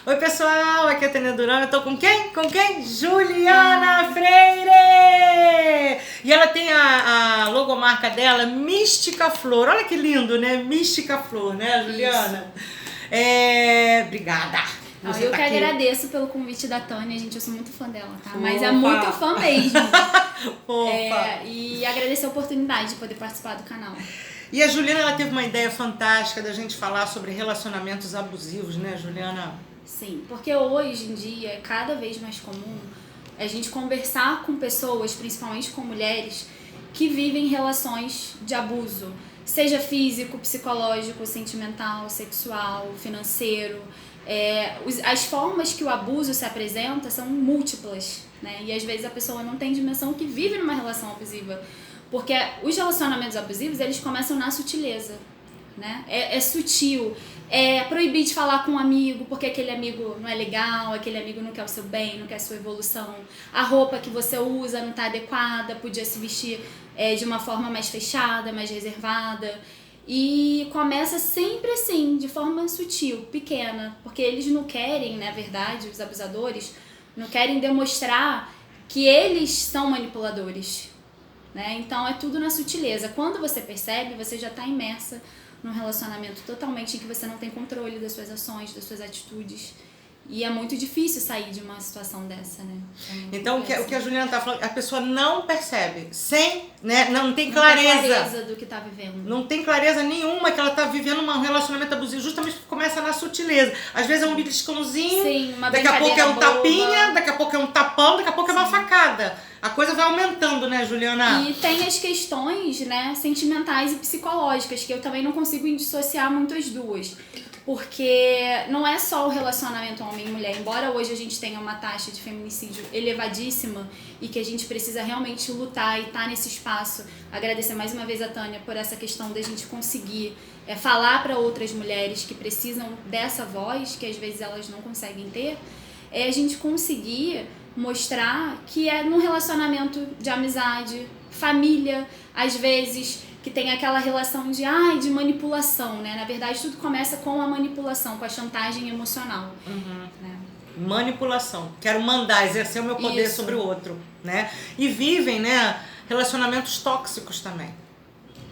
Oi, pessoal, aqui é a Tânia Durão, eu tô com quem? Com quem? Juliana Freire! E ela tem a logomarca dela, Mística Flor. Olha que lindo, né? Mística Flor, né, Juliana? Obrigada. Eu que agradeço pelo convite da Tânia, gente, eu sou muito fã dela, tá? Mas é muito fã mesmo. E agradecer a oportunidade de poder participar do canal. E a Juliana, ela teve uma ideia fantástica da gente falar sobre relacionamentos abusivos, né, Juliana? Sim, porque hoje em dia é cada vez mais comum a gente conversar com pessoas, principalmente com mulheres, que vivem relações de abuso, seja físico, psicológico, sentimental, sexual, financeiro. As formas que o abuso se apresenta são múltiplas, né? E às vezes a pessoa não tem dimensão que vive numa relação abusiva. Porque os relacionamentos abusivos, eles começam na sutileza, né? É sutil, é proibir de falar com um amigo porque aquele amigo não é legal, aquele amigo não quer o seu bem, não quer a sua evolução. A roupa que você usa não está adequada, podia se vestir de uma forma mais fechada, mais reservada. E começa sempre assim, de forma sutil, pequena, porque eles não querem, na verdade, os abusadores, não querem demonstrar que eles são manipuladores, né? Então é tudo na sutileza. Quando você percebe, você já está imersa num relacionamento totalmente em que você não tem controle das suas ações, das suas atitudes. E é muito difícil sair de uma situação dessa, né? Então, o que a Juliana tá falando, a pessoa não percebe, não tem clareza. Não tem clareza do que tá vivendo. Não tem clareza nenhuma que ela tá vivendo um relacionamento abusivo, justamente porque começa na sutileza. Às vezes é um beliscãozinho, sim, uma daqui a pouco é um boba. Tapinha, daqui a pouco é um tapão, daqui a pouco é uma facada. A coisa vai aumentando, né, Juliana? E tem as questões, né, sentimentais e psicológicas, que eu também não consigo dissociar muito as duas. Porque não é só o relacionamento homem e mulher, embora hoje a gente tenha uma taxa de feminicídio elevadíssima e que a gente precisa realmente lutar e estar nesse espaço. Agradecer mais uma vez a Tânia por essa questão da gente conseguir falar para outras mulheres que precisam dessa voz, que às vezes elas não conseguem ter, a gente conseguir mostrar que é num relacionamento de amizade, família, às vezes que tem aquela relação de manipulação, né? Na verdade, tudo começa com a manipulação, com a chantagem emocional. Né? Manipulação. Quero mandar, exercer o meu poder sobre o outro, né? E vivem, né, relacionamentos tóxicos também.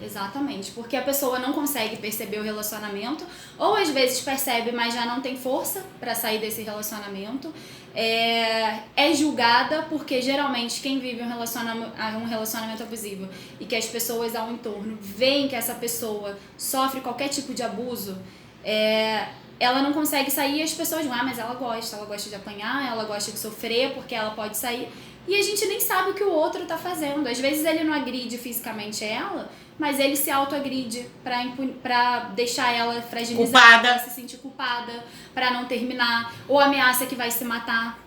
Exatamente, porque a pessoa não consegue perceber o relacionamento, ou às vezes percebe, mas já não tem força para sair desse relacionamento. É julgada porque geralmente quem vive um relacionamento abusivo e que as pessoas ao entorno veem que essa pessoa sofre qualquer tipo de abuso, ela não consegue sair e as pessoas vão, mas ela gosta de apanhar, ela gosta de sofrer porque ela pode sair. E a gente nem sabe o que o outro tá fazendo. Às vezes ele não agride fisicamente ela, mas ele se autoagride pra deixar ela fragilizada, culpada, se sentir culpada, pra não terminar, ou ameaça que vai se matar,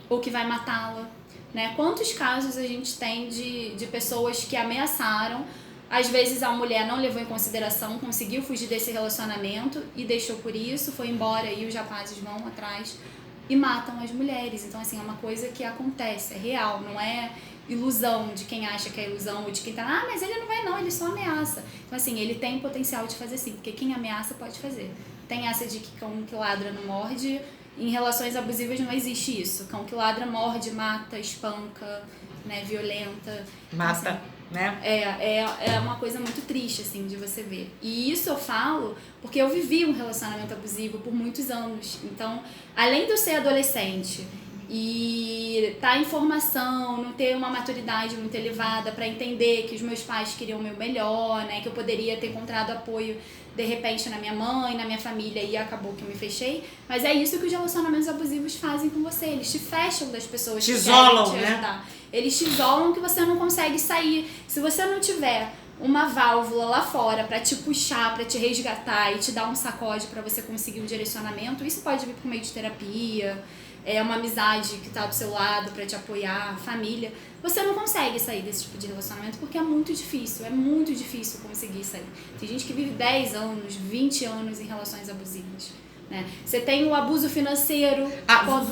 ou que vai matá-la, né? Quantos casos a gente tem de pessoas que ameaçaram, às vezes a mulher não levou em consideração, conseguiu fugir desse relacionamento e deixou por isso, foi embora e os rapazes vão atrás e matam as mulheres. Então, assim, é uma coisa que acontece, é real, não é ilusão de quem acha que é ilusão ou de quem tá, mas ele não vai não, ele só ameaça. Então, assim, ele tem potencial de fazer sim, porque quem ameaça pode fazer. Tem essa de que cão que ladra não morde, em relações abusivas não existe isso. Cão que ladra morde, mata, espanca, né, violenta. Mata. Então, assim, né? É uma coisa muito triste, assim, de você ver. E isso eu falo porque eu vivi um relacionamento abusivo por muitos anos. Então, além de eu ser adolescente e tá em formação, não ter uma maturidade muito elevada para entender que os meus pais queriam o meu melhor, né, que eu poderia ter encontrado apoio de repente na minha mãe, na minha família, e acabou que eu me fechei. Mas é isso que os relacionamentos abusivos fazem com você. Eles te fecham das pessoas que isolam, querem te ajudar. Eles te isolam que você não consegue sair. Se você não tiver uma válvula lá fora para te puxar, para te resgatar e te dar um sacode para você conseguir um direcionamento, isso pode vir por meio de terapia, uma amizade que tá do seu lado para te apoiar, família. Você não consegue sair desse tipo de relacionamento porque é muito difícil conseguir sair. Tem gente que vive 10 anos, 20 anos em relações abusivas, né? Você tem o abuso financeiro.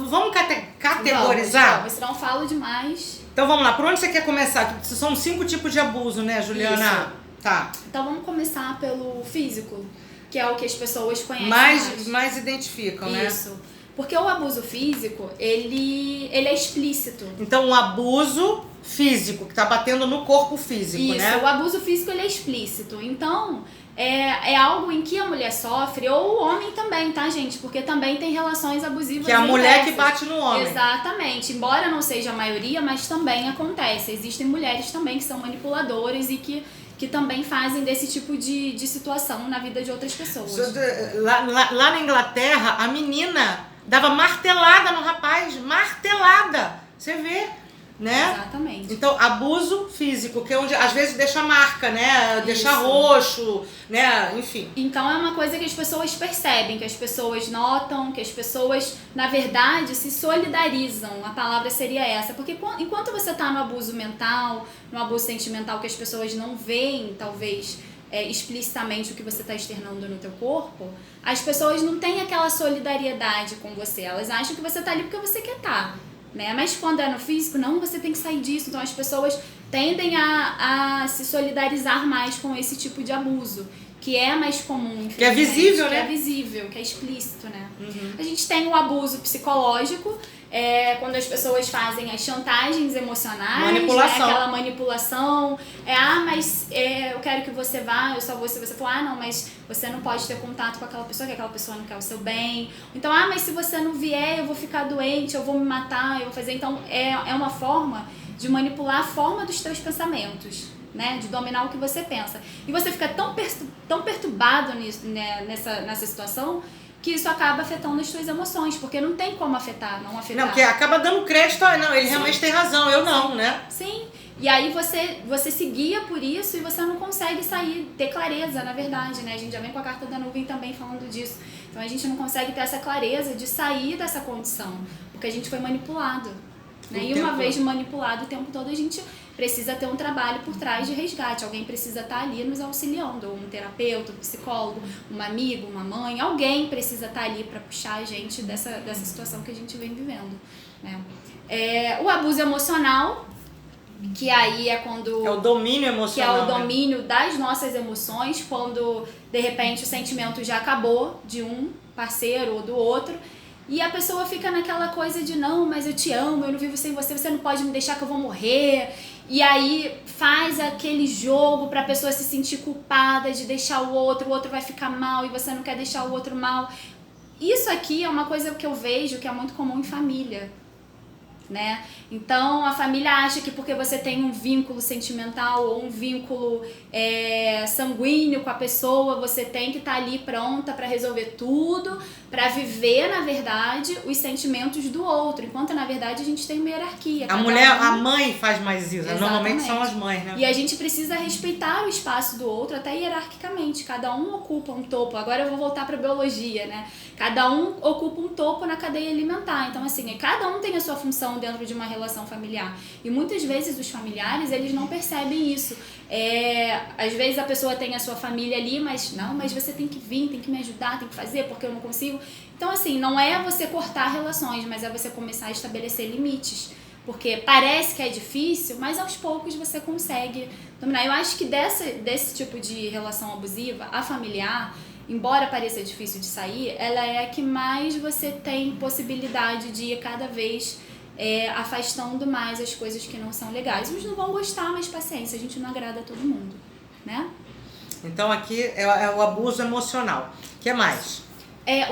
Vamos categorizar? Vamos, senão eu falo demais. Então vamos lá, por onde você quer começar? São 5 tipos de abuso, né, Juliana? Isso. Tá. Então vamos começar pelo físico, que é o que as pessoas conhecem mais identificam, né? Isso. Porque o abuso físico, ele é explícito. Então, o abuso físico, que tá batendo no corpo físico, Isso, né? o abuso físico, ele é explícito. Então, é algo em que a mulher sofre, ou o homem também, tá, gente? Porque também tem relações abusivas. Que é a mulher que inversas. bate no homem. Exatamente. Embora não seja a maioria, mas também acontece. Existem mulheres também que são manipuladoras e que também fazem desse tipo de situação na vida de outras pessoas. Lá na Inglaterra, a menina dava martelada no rapaz. Martelada! Você vê, né? Exatamente. Então, abuso físico, que é onde às vezes deixa marca, né? Deixa Isso. roxo, né? Enfim. Então é uma coisa que as pessoas percebem, que as pessoas notam, que as pessoas, na verdade, se solidarizam. A palavra seria essa. Porque enquanto você está no abuso mental, no abuso sentimental, que as pessoas não veem, talvez, explicitamente o que você está externando no teu corpo, as pessoas não têm aquela solidariedade com você. Elas acham que você está ali porque você quer estar. Né? Mas quando é no físico, não, você tem que sair disso. Então as pessoas tendem a se solidarizar mais com esse tipo de abuso, que é mais comum, que é visível, que né? é visível, que é explícito, né? Uhum. A gente tem o abuso psicológico, quando as pessoas fazem as chantagens emocionais, manipulação. Né? Aquela manipulação, mas eu quero que você vá, eu só vou se você for, não, mas você não pode ter contato com aquela pessoa, que aquela pessoa não quer o seu bem. Então, mas se você não vier, eu vou ficar doente, eu vou me matar, eu vou fazer. Então, é uma forma de manipular a forma dos teus pensamentos, né? De dominar o que você pensa. E você fica tão perturbado nisso, né? nessa situação, que isso acaba afetando as suas emoções, porque não tem como não afetar. Não, porque acaba dando crédito, não, ele realmente tem razão, eu não, né? Sim, e aí você se guia por isso e você não consegue ter clareza, na verdade, né? A gente já vem com a carta da nuvem também falando disso. Então a gente não consegue ter essa clareza de sair dessa condição, porque a gente foi manipulado. Né? E uma vez manipulado o tempo todo, a gente precisa ter um trabalho por trás de resgate. Alguém precisa estar ali nos auxiliando, um terapeuta, um psicólogo, um amigo, uma mãe. Alguém precisa estar ali para puxar a gente dessa situação que a gente vem vivendo. Né? O abuso emocional, que aí é quando... É o domínio emocional. Que é o domínio das nossas emoções, quando de repente o sentimento já acabou de um parceiro ou do outro. E a pessoa fica naquela coisa de não, mas eu te amo, eu não vivo sem você, você não pode me deixar que eu vou morrer. E aí faz aquele jogo pra pessoa se sentir culpada de deixar o outro vai ficar mal e você não quer deixar o outro mal. Isso aqui é uma coisa que eu vejo que é muito comum em família. Né? Então a família acha que porque você tem um vínculo sentimental ou um vínculo sanguíneo com a pessoa, você tem que estar ali pronta para resolver tudo, para viver, na verdade, os sentimentos do outro, enquanto na verdade a gente tem uma hierarquia. A mãe faz mais isso. Exatamente. Normalmente são as mães, né? E a gente precisa respeitar o espaço do outro até hierarquicamente, cada um ocupa um topo. Agora eu vou voltar para biologia, né? Cada um ocupa um topo na cadeia alimentar. Então assim, cada um tem a sua função dentro de uma relação familiar. E muitas vezes os familiares, eles não percebem isso. Às vezes a pessoa tem a sua família ali, mas você tem que vir, tem que me ajudar, tem que fazer, porque eu não consigo. Então assim, não é você cortar relações, mas é você começar a estabelecer limites. Porque parece que é difícil, mas aos poucos você consegue dominar. Eu acho que desse tipo de relação abusiva, a familiar, embora pareça difícil de sair, ela é a que mais você tem possibilidade de ir cada vez afastando mais as coisas que não são legais. Uns não vão gostar, mas paciência, a gente não agrada a todo mundo, né? Então aqui é o abuso emocional. O que mais?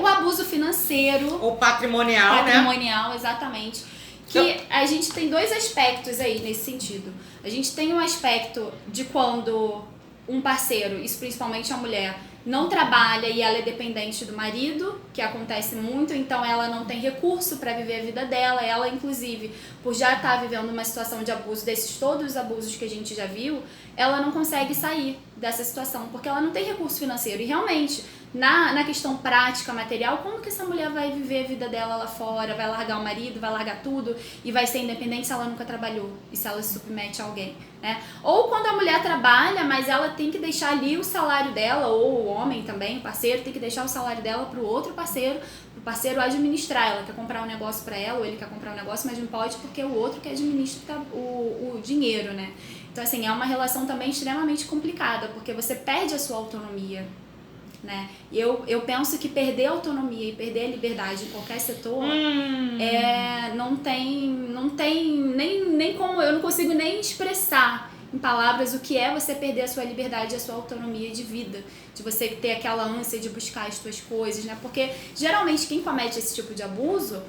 O abuso financeiro. Ou patrimonial, né? Patrimonial, exatamente. Que a gente tem dois aspectos aí nesse sentido. A gente tem um aspecto de quando um parceiro, isso principalmente a mulher, não trabalha e ela é dependente do marido, que acontece muito, então ela não tem recurso para viver a vida dela. Ela, inclusive, por já estar vivendo uma situação de abuso, todos os abusos que a gente já viu, ela não consegue sair dessa situação, porque ela não tem recurso financeiro. E realmente, na questão prática, material, como que essa mulher vai viver a vida dela lá fora, vai largar o marido, vai largar tudo e vai ser independente se ela nunca trabalhou e se ela se submete a alguém, né? Ou quando a mulher trabalha, mas ela tem que deixar ali o salário dela, ou o homem também, o parceiro, tem que deixar o salário dela pro outro parceiro, pro parceiro administrar. Ela quer comprar um negócio pra ela, ou ele quer comprar um negócio, mas não pode porque o outro que administra o dinheiro, né? Então, assim, é uma relação também extremamente complicada, porque você perde a sua autonomia. né? E eu penso que perder a autonomia e perder a liberdade em qualquer setor não tem nem como, eu não consigo nem expressar em palavras o que é você perder a sua liberdade e a sua autonomia de vida, de você ter aquela ânsia de buscar as suas coisas, né? Porque geralmente quem comete esse tipo de abuso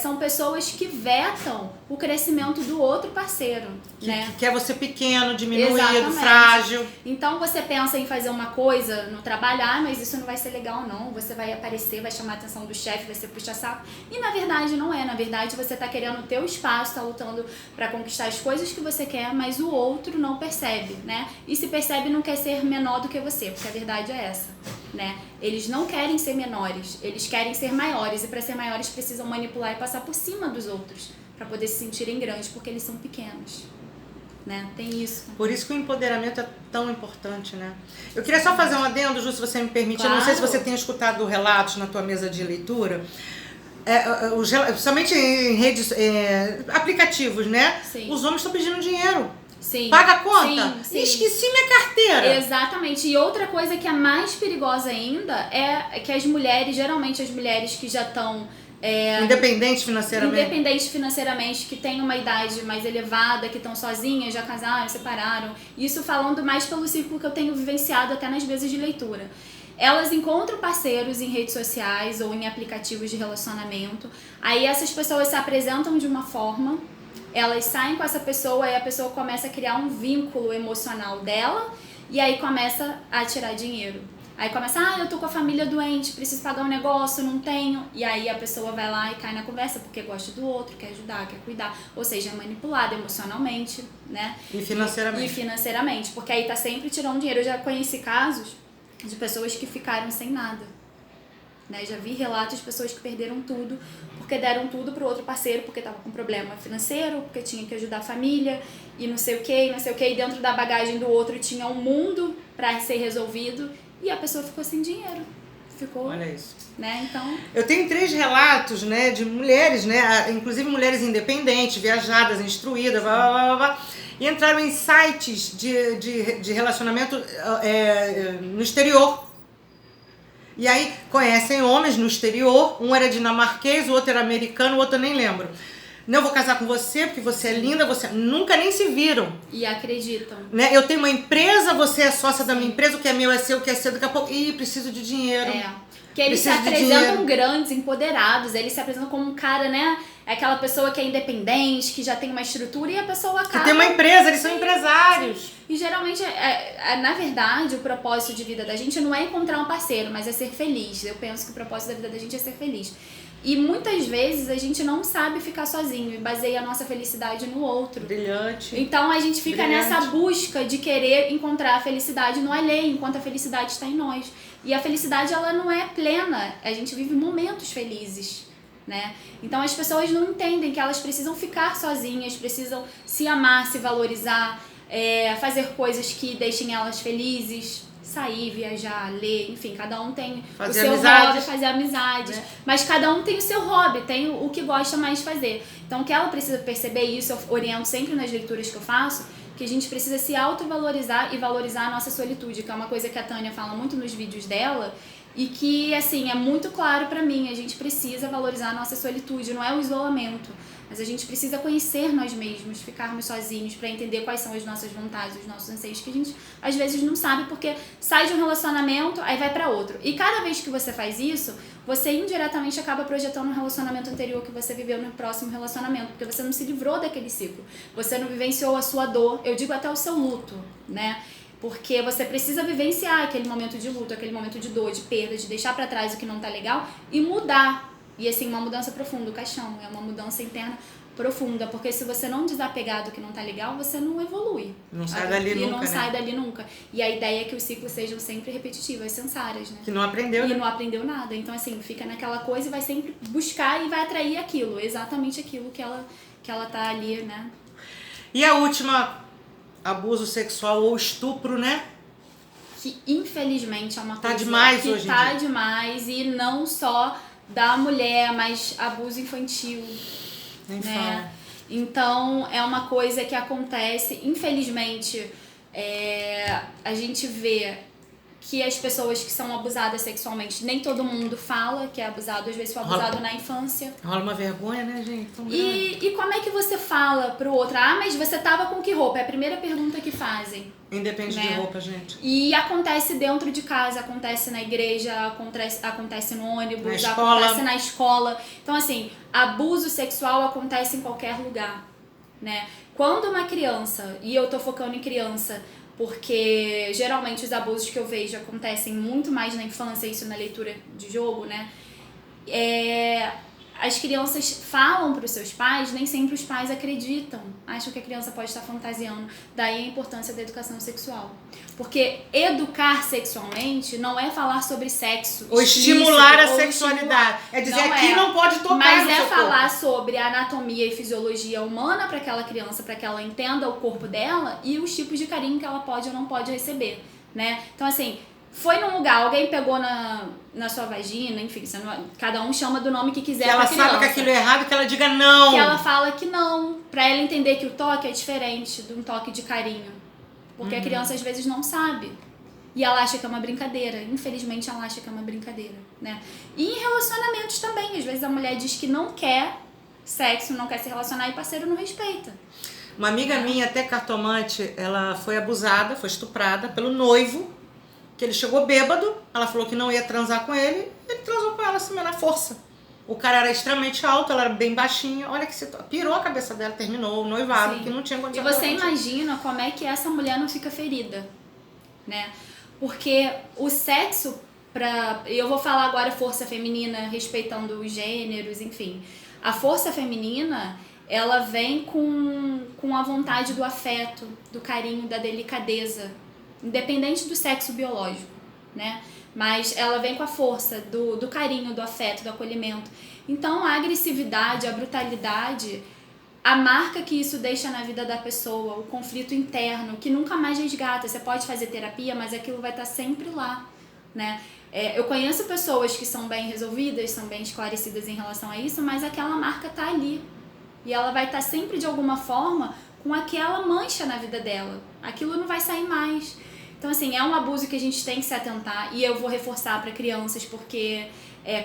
são pessoas que vetam o crescimento do outro parceiro, né? Que quer você pequeno, diminuído, Exatamente. frágil. Então você pensa em fazer uma coisa no trabalho, mas isso não vai ser legal não, você vai aparecer, vai chamar a atenção do chefe, vai ser puxa-saco. E na verdade não é, na verdade você tá querendo o teu espaço, tá lutando para conquistar as coisas que você quer, mas o outro não percebe, né? E se percebe não quer ser menor do que você, porque a verdade é essa, né? Eles não querem ser menores, eles querem ser maiores, e para ser maiores precisam manipular e passar por cima dos outros para poder se sentirem grandes, porque eles são pequenos, né? Tem isso. Por isso que o empoderamento é tão importante, né? Eu queria só fazer um adendo, Ju, se você me permite. Claro. Eu não sei se você tem escutado relatos na tua mesa de leitura, principalmente em redes, aplicativos, né? Sim. Os homens estão pedindo dinheiro. Sim. Paga a conta? Sim. Esqueci minha carteira. Exatamente. E outra coisa que é mais perigosa ainda é que as mulheres, geralmente as mulheres que já estão Independente financeiramente, que têm uma idade mais elevada, que estão sozinhas, já casaram, separaram. Isso falando mais pelo círculo que eu tenho vivenciado até nas mesas de leitura. Elas encontram parceiros em redes sociais ou em aplicativos de relacionamento. Aí essas pessoas se apresentam de uma forma, elas saem com essa pessoa, aí a pessoa começa a criar um vínculo emocional dela e aí começa a tirar dinheiro. Aí começa, eu tô com a família doente, preciso pagar um negócio, não tenho. E aí a pessoa vai lá e cai na conversa porque gosta do outro, quer ajudar, quer cuidar. Ou seja, é manipulada emocionalmente, né? E financeiramente. E financeiramente, porque aí tá sempre tirando dinheiro. Eu já conheci casos de pessoas que ficaram sem nada, né? Já vi relatos de pessoas que perderam tudo porque deram tudo pro outro parceiro, porque tava com problema financeiro, porque tinha que ajudar a família e não sei o que, e dentro da bagagem do outro tinha um mundo para ser resolvido. E a pessoa ficou sem dinheiro. Olha isso. Né? Então... Eu tenho 3 relatos, né, de mulheres, né, inclusive mulheres independentes, viajadas, instruídas, e entraram em sites de relacionamento no exterior. E aí conhecem homens no exterior, um era dinamarquês, o outro era americano, o outro eu nem lembro. Não vou casar com você porque você é linda, você nunca nem se viram. E acreditam. Né? Eu tenho uma empresa, você é sócia da minha empresa, o que é meu é seu, o que é seu, daqui a pouco. Ih, preciso de dinheiro. Porque eles se apresentam grandes, empoderados, eles se apresentam como um cara, né? É aquela pessoa que é independente, que já tem uma estrutura e a pessoa acaba... Que tem uma empresa, eles são empresários. Sim. E geralmente, na verdade, o propósito de vida da gente não é encontrar um parceiro, mas é ser feliz. Eu penso que o propósito da vida da gente é ser feliz. E muitas vezes a gente não sabe ficar sozinho e baseia a nossa felicidade no outro. Brilhante. Então a gente fica nessa busca de querer encontrar a felicidade no alheio, enquanto a felicidade está em nós. E a felicidade, ela não é plena, a gente vive momentos felizes, né? Então as pessoas não entendem que elas precisam ficar sozinhas, precisam se amar, se valorizar, fazer coisas que deixem elas felizes. Sair, viajar, ler, enfim, cada um tem o seu hobby, fazer amizades, mas cada um tem o seu hobby, tem o que gosta mais de fazer. Então, o que ela precisa perceber, e isso eu oriento sempre nas leituras que eu faço, que a gente precisa se autovalorizar e valorizar a nossa solitude, que é uma coisa que a Tânia fala muito nos vídeos dela, e que, assim, é muito claro pra mim, a gente precisa valorizar a nossa solitude, não é o isolamento, mas a gente precisa conhecer nós mesmos, ficarmos sozinhos para entender quais são as nossas vontades, os nossos anseios, que a gente às vezes não sabe porque sai de um relacionamento, aí vai para outro. E cada vez que você faz isso, você indiretamente acaba projetando um relacionamento anterior que você viveu no próximo relacionamento, porque você não se livrou daquele ciclo, você não vivenciou a sua dor, eu digo até o seu luto, né? Porque você precisa vivenciar aquele momento de luto, aquele momento de dor, de perda, de deixar para trás o que não tá legal e mudar. E assim, uma mudança profunda, o caixão, é uma mudança interna profunda, porque se você não desapegar do que não tá legal, você não evolui. Não sai dali nunca, não sai dali nunca. E a ideia é que os ciclos sejam sempre repetitivos, sensárias, né? Que não aprendeu, E né? não aprendeu nada. Então, assim, fica naquela coisa e vai sempre buscar e vai atrair aquilo, exatamente aquilo que ela tá ali, né? E a última, abuso sexual ou estupro, né? Que infelizmente é uma coisa demais que hoje em tá dia. demais, e não só da mulher, mas abuso infantil. Nem né? fala. Então é uma coisa que acontece, infelizmente, a gente vê que as pessoas que são abusadas sexualmente, nem todo mundo fala que é abusado, às vezes foi abusado na infância. Rola uma vergonha, né, gente? E como é que você fala pro outro? Ah, mas você tava com que roupa? É a primeira pergunta que fazem. Independe de roupa, gente. E acontece dentro de casa, acontece na igreja, acontece no ônibus, acontece na escola. Então, assim, abuso sexual acontece em qualquer lugar, né? Quando uma criança, e eu tô focando em criança, porque geralmente os abusos que eu vejo acontecem muito mais na infância, isso na leitura de jogo, né? As crianças falam para os seus pais, nem sempre os pais acreditam, acham que a criança pode estar fantasiando. Daí a importância da educação sexual. Porque educar sexualmente não é falar sobre sexo. Ou estimular a sexualidade. É dizer, aqui não pode tocar. Mas é falar sobre a anatomia e fisiologia humana para aquela criança, para que ela entenda o corpo dela e os tipos de carinho que ela pode ou não pode receber, né? Então, assim, foi num lugar, alguém pegou na sua vagina, enfim, cada um chama do nome que quiser pra criança. Que ela sabe que aquilo é errado, que ela diga não. Que ela fala que não, pra ela entender que o toque é diferente de um toque de carinho. Porque a criança às vezes não sabe. E ela acha que é uma brincadeira. Infelizmente ela acha que é uma brincadeira, né? E em relacionamentos também. Às vezes a mulher diz que não quer sexo, não quer se relacionar e o parceiro não respeita. Uma amiga minha, até cartomante, ela foi abusada, foi estuprada pelo noivo, que ele chegou bêbado, ela falou que não ia transar com ele transou com ela assim, na força. O cara era extremamente alto, ela era bem baixinha, olha que pirou a cabeça dela, terminou o noivado, Sim. que não tinha condição. E você imagina como é que essa mulher não fica ferida, né? Porque o sexo, eu vou falar agora força feminina, respeitando os gêneros, enfim. A força feminina, ela vem com a vontade do afeto, do carinho, da delicadeza, independente do sexo biológico, né? Mas ela vem com a força do carinho, do afeto, do acolhimento. Então a agressividade, a brutalidade, a marca que isso deixa na vida da pessoa, o conflito interno, que nunca mais resgata. Você pode fazer terapia, mas aquilo vai estar sempre lá, né? Eu conheço pessoas que são bem resolvidas, são bem esclarecidas em relação a isso, mas aquela marca tá ali. E ela vai estar sempre, de alguma forma, com aquela mancha na vida dela. Aquilo não vai sair mais. Então, assim, é um abuso que a gente tem que se atentar. E eu vou reforçar para crianças, porque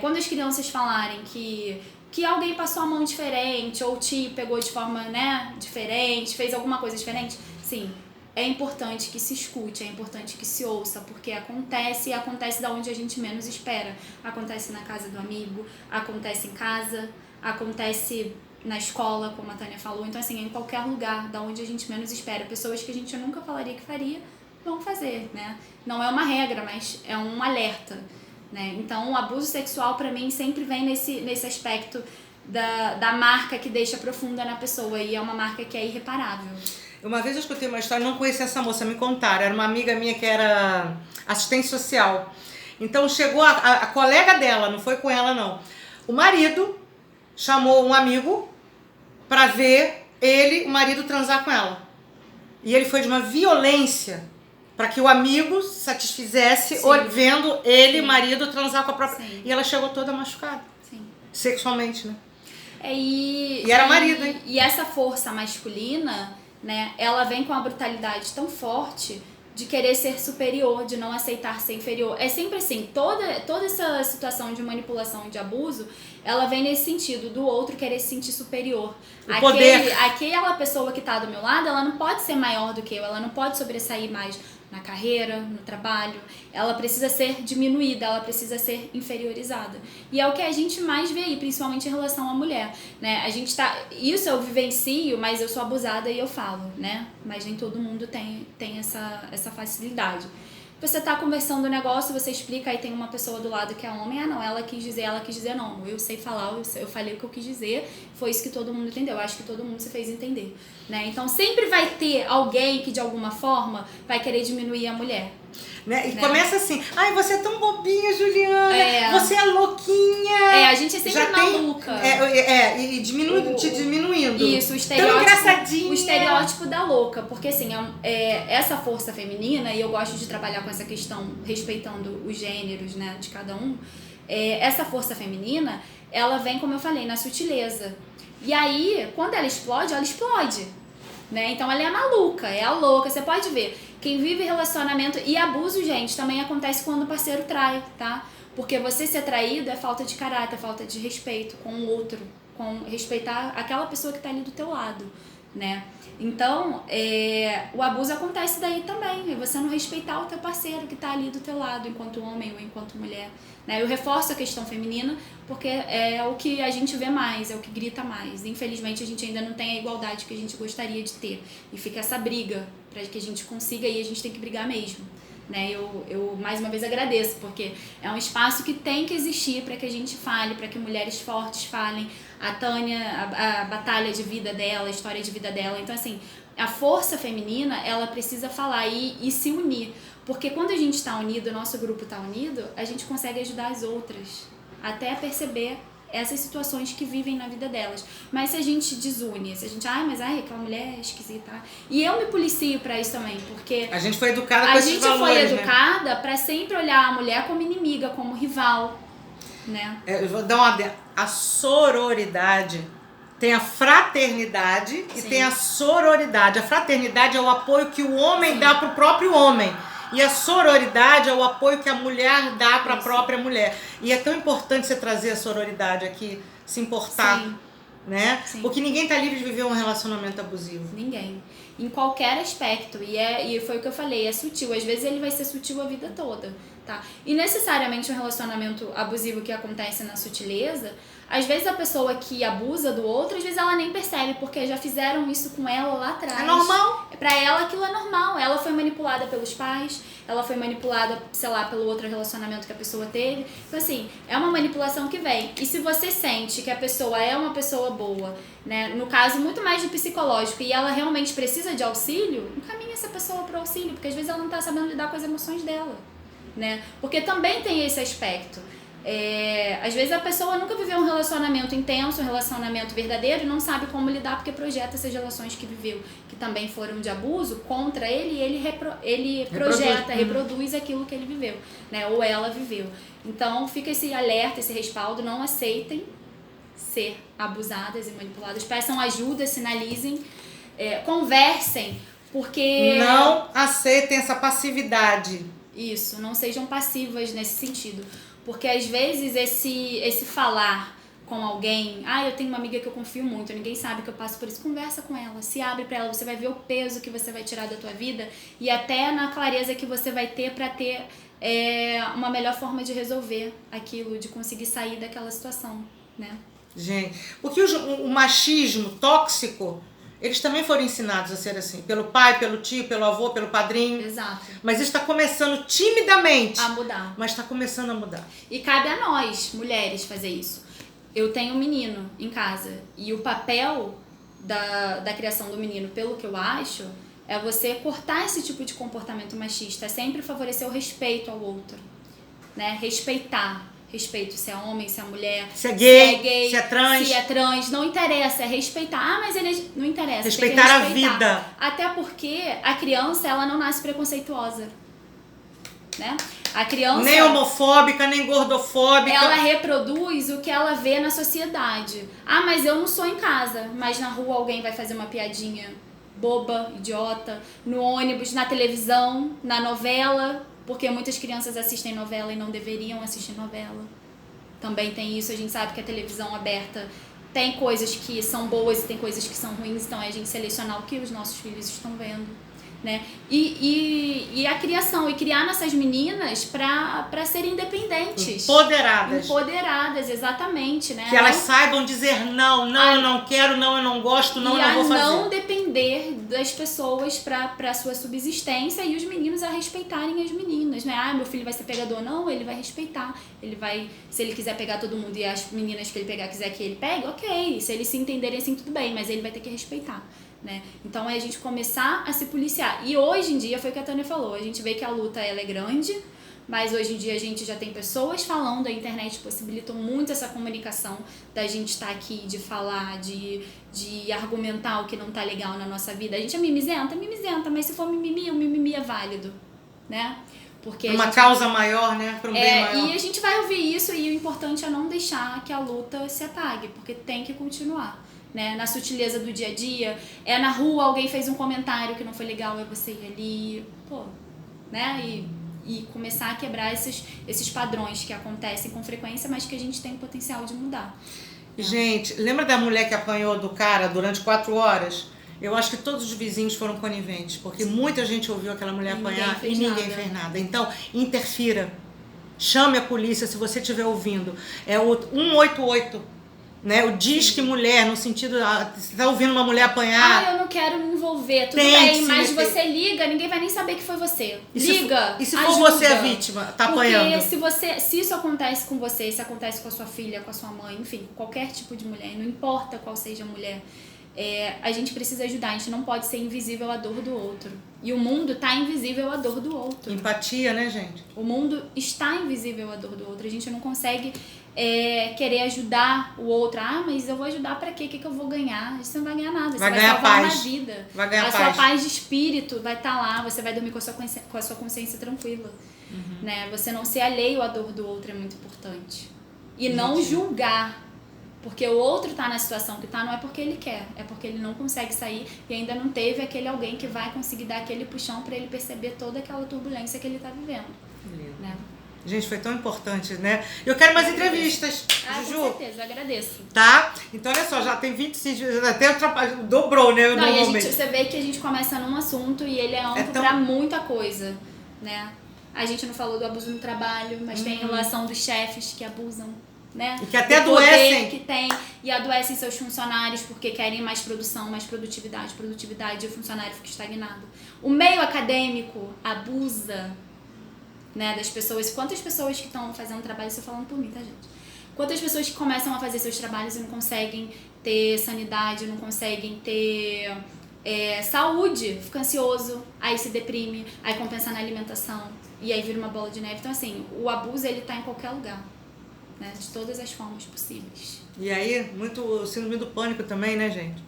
quando as crianças falarem que alguém passou a mão diferente, ou te pegou de forma, né, diferente, fez alguma coisa diferente, sim, é importante que se escute, é importante que se ouça, porque acontece, e acontece da onde a gente menos espera. Acontece na casa do amigo, acontece em casa, acontece na escola, como a Tânia falou. Então, assim, é em qualquer lugar, da onde a gente menos espera. Pessoas que a gente nunca falaria que faria, vão fazer, né? Não é uma regra, mas é um alerta, né? Então, o abuso sexual, pra mim, sempre vem nesse aspecto da marca que deixa profunda na pessoa, e é uma marca que é irreparável. Uma vez eu escutei uma história, não conhecia essa moça, me contaram, era uma amiga minha que era assistente social. Então, chegou a colega dela, não foi com ela, não. O marido chamou um amigo pra ver o marido transar com ela. E ele foi de uma violência para que o amigo satisfizesse vendo ele, sim, marido, transar com a própria... Sim. E ela chegou toda machucada. Sim. Sexualmente, né? E era marido, hein? E essa força masculina, né, ela vem com uma brutalidade tão forte de querer ser superior, de não aceitar ser inferior. É sempre assim, toda essa situação de manipulação e de abuso, ela vem nesse sentido, do outro querer se sentir superior. Aquela pessoa que está do meu lado, ela não pode ser maior do que eu, ela não pode sobressair mais na carreira, no trabalho. Ela precisa ser diminuída, ela precisa ser inferiorizada. E é o que a gente mais vê aí, principalmente em relação à mulher, né? A gente isso eu vivencio, mas eu sou abusada e eu falo, né? Mas nem todo mundo tem essa facilidade. Você tá conversando o negócio, você explica, aí tem uma pessoa do lado que é homem, não, ela quis dizer, não, eu sei falar, eu falei o que eu quis dizer, foi isso que todo mundo entendeu, acho que todo mundo se fez entender, né? Então sempre vai ter alguém que de alguma forma vai querer diminuir a mulher. Né? E começa assim, ai, você é tão bobinha, Juliana, você é louquinha. A gente é sempre maluca. E te diminuindo. Isso, o estereótipo da louca, porque assim, essa força feminina, e eu gosto de trabalhar com essa questão, respeitando os gêneros, né, de cada um, essa força feminina, ela vem, como eu falei, na sutileza. E aí, quando ela explode, né? Então ela é a maluca, é a louca, você pode ver. Quem vive relacionamento... E abuso, gente, também acontece quando o parceiro trai, tá? Porque você ser traído é falta de caráter, falta de respeito com o outro, com respeitar aquela pessoa que tá ali do teu lado, né? Então, o abuso acontece daí também, é você não respeitar o teu parceiro que tá ali do teu lado, enquanto homem ou enquanto mulher, né? Eu reforço a questão feminina porque é o que a gente vê mais, é o que grita mais. Infelizmente, a gente ainda não tem a igualdade que a gente gostaria de ter. E fica essa briga para que a gente consiga e a gente tem que brigar mesmo. Né? Eu mais uma vez agradeço, porque é um espaço que tem que existir para que a gente fale, para que mulheres fortes falem. A Tânia, a batalha de vida dela, a história de vida dela. Então, assim, a força feminina, ela precisa falar e se unir. Porque quando a gente está unido, o nosso grupo está unido, a gente consegue ajudar as outras até a perceber essas situações que vivem na vida delas. Mas se a gente desune, se a gente, aquela mulher é esquisita. E eu me policio pra isso também, porque a gente foi educada com esses valores, a gente foi educada pra sempre olhar a mulher como inimiga, como rival, né? Eu vou dar uma... A sororidade tem a fraternidade e tem a sororidade. A fraternidade é o apoio que o homem dá pro próprio homem. E a sororidade é o apoio que a mulher dá para a própria mulher. E é tão importante você trazer a sororidade aqui, se importar, né? Sim. Porque ninguém tá livre de viver um relacionamento abusivo. Ninguém. Em qualquer aspecto. E foi o que eu falei, é sutil. Às vezes ele vai ser sutil a vida toda, tá? E necessariamente um relacionamento abusivo que acontece na sutileza, às vezes a pessoa que abusa do outro, às vezes ela nem percebe, porque já fizeram isso com ela lá atrás. É normal. Pra ela aquilo é normal. Ela foi manipulada pelos pais, ela foi manipulada, sei lá, pelo outro relacionamento que a pessoa teve. Então, assim, é uma manipulação que vem. E se você sente que a pessoa é uma pessoa boa, né, no caso muito mais do psicológico, e ela realmente precisa de auxílio, encaminha essa pessoa pro auxílio, porque às vezes ela não tá sabendo lidar com as emoções dela, né? Porque também tem esse aspecto. Às vezes a pessoa nunca viveu um relacionamento intenso, um relacionamento verdadeiro e não sabe como lidar porque projeta essas relações que viveu, que também foram de abuso, contra ele, e ele reproduz aquilo que ele viveu, né? Ou ela viveu. Então fica esse alerta, esse respaldo, não aceitem ser abusadas e manipuladas, peçam ajuda, sinalizem, conversem, porque... Não aceitem essa passividade. Isso, não sejam passivas nesse sentido. Porque às vezes esse falar com alguém, eu tenho uma amiga que eu confio muito, ninguém sabe que eu passo por isso, conversa com ela, se abre pra ela, você vai ver o peso que você vai tirar da tua vida e até na clareza que você vai ter pra ter uma melhor forma de resolver aquilo, de conseguir sair daquela situação, né? Gente, porque o machismo tóxico, eles também foram ensinados a ser assim, pelo pai, pelo tio, pelo avô, pelo padrinho. Exato. Mas isso está começando timidamente a mudar. Mas está começando a mudar. E cabe a nós, mulheres, fazer isso. Eu tenho um menino em casa e o papel da criação do menino, pelo que eu acho, é você cortar esse tipo de comportamento machista, é sempre favorecer o respeito ao outro, né? Respeitar. Respeito, se é homem, se é mulher, se é gay, se é trans, não interessa, é respeitar. Mas ele não interessa. Respeitar a vida. Até porque a criança, ela não nasce preconceituosa, né? A criança... Nem homofóbica, nem gordofóbica. Ela reproduz o que ela vê na sociedade. Mas eu não sou em casa, mas na rua alguém vai fazer uma piadinha boba, idiota, no ônibus, na televisão, na novela... Porque muitas crianças assistem novela e não deveriam assistir novela. Também tem isso, a gente sabe que a televisão aberta tem coisas que são boas e tem coisas que são ruins, então é a gente selecionar o que os nossos filhos estão vendo, né? E a criação, e criar nessas meninas pra serem independentes. Empoderadas, exatamente, né? Que elas saibam dizer não, eu não quero, não, eu não gosto, não, eu não vou fazer. E a não depender das pessoas pra sua subsistência e os meninos a respeitarem as meninas, né? Meu filho vai ser pegador, não, ele vai respeitar. Ele vai, se ele quiser pegar todo mundo e as meninas que ele pegar quiser que ele pegue, ok. Se eles se entenderem assim, tudo bem, mas ele vai ter que respeitar. Né? Então é a gente começar a se policiar. E hoje em dia, foi o que a Tânia falou, a gente vê que a luta ela é grande, mas hoje em dia a gente já tem pessoas falando, a internet possibilitou muito essa comunicação da gente estar aqui, de falar, de argumentar o que não tá legal na nossa vida. A gente é mimizenta, mas se for mimimi, o mimimi é válido, né? Porque uma causa maior, né? Para um bem maior. E a gente vai ouvir isso, e o importante é não deixar que a luta se apague, porque tem que continuar. né? Na sutileza do dia a dia. É na rua, alguém fez um comentário que não foi legal, é você ir ali, pô, né? E começar a quebrar esses padrões que acontecem com frequência, mas que a gente tem o potencial de mudar. Gente, lembra da mulher que apanhou do cara durante 4 horas? Eu acho que todos os vizinhos foram coniventes, porque muita gente ouviu aquela mulher apanhar e ninguém fez nada. Então, interfira. Chame a polícia se você estiver ouvindo. É o 188, né? O Disque Mulher, no sentido, você está ouvindo uma mulher apanhar. Eu não quero me envolver, tudo bem, mas você liga, ninguém vai nem saber que foi você. Liga, e se for você a vítima, tá apanhando? Porque se isso acontece com você, se acontece com a sua filha, com a sua mãe, enfim, qualquer tipo de mulher, não importa qual seja a mulher, a gente precisa ajudar, a gente não pode ser invisível à dor do outro. E o mundo tá invisível à dor do outro. Empatia, né, gente? O mundo está invisível à dor do outro. A gente não consegue querer ajudar o outro. Mas eu vou ajudar pra quê? O que eu vou ganhar? Você não vai ganhar nada. Você vai ganhar salvar paz. uma vida. Vai ganhar sua paz de espírito vai estar lá. Você vai dormir com a sua consciência tranquila. Né? Você não ser alheio à dor do outro é muito importante. E não julgar. Porque o outro tá na situação que tá, não é porque ele quer, é porque ele não consegue sair e ainda não teve aquele alguém que vai conseguir dar aquele puxão pra ele perceber toda aquela turbulência que ele tá vivendo. Né? Gente, foi tão importante, né? Eu quero mais entrevistas, Juju. Com certeza, eu agradeço. Tá? Então, olha só, já tem 26 dias, até dobrou, né? Não, e você vê que a gente começa num assunto e ele é amplo pra muita coisa, né? A gente não falou do abuso no trabalho, mas tem a relação dos chefes que abusam. Né? E que até adoecem. Que tem, e adoecem seus funcionários porque querem mais produção, mais produtividade, e o funcionário fica estagnado. O meio acadêmico abusa, né, das pessoas. Quantas pessoas que estão fazendo trabalho, estou falando por mim, tá, gente? Quantas pessoas que começam a fazer seus trabalhos e não conseguem ter sanidade, não conseguem ter saúde, fica ansioso, aí se deprime, aí compensa na alimentação, e aí vira uma bola de neve. Então, assim, o abuso, ele tá em qualquer lugar. Né, de todas as formas possíveis. E aí, muito síndrome do pânico também, né, gente?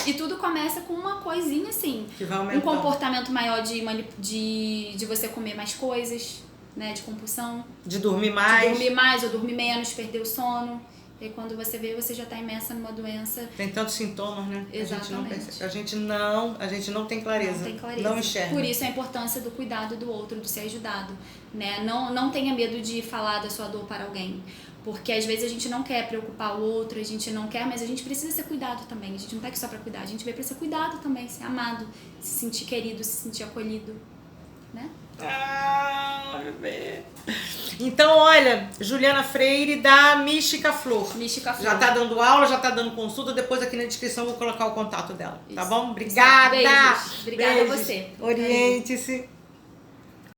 E tudo começa com uma coisinha assim, que vai aumentando. Um comportamento maior de você comer mais coisas, né, de compulsão. De dormir mais. De dormir mais ou dormir menos, perder o sono. E quando você vê, você já está imersa numa doença. Tem tantos sintomas, né? Exatamente. A gente não tem clareza. Não tem clareza. Não enxerga. Por isso a importância do cuidado do outro, do ser ajudado. Né? Não tenha medo de falar da sua dor para alguém. Porque às vezes a gente não quer preocupar o outro, a gente não quer, mas a gente precisa ser cuidado também. A gente não tá aqui só para cuidar, a gente veio para ser cuidado também, ser amado, se sentir querido, se sentir acolhido. Né? Bebê. Então, olha, Juliana Freire da Mística Flor. Mística Flor. Já tá dando aula, já tá dando consulta. Depois aqui na descrição eu vou colocar o contato dela. Isso. Tá bom? Obrigada. Beijos. Obrigada Beijos. a você. Oriente-se.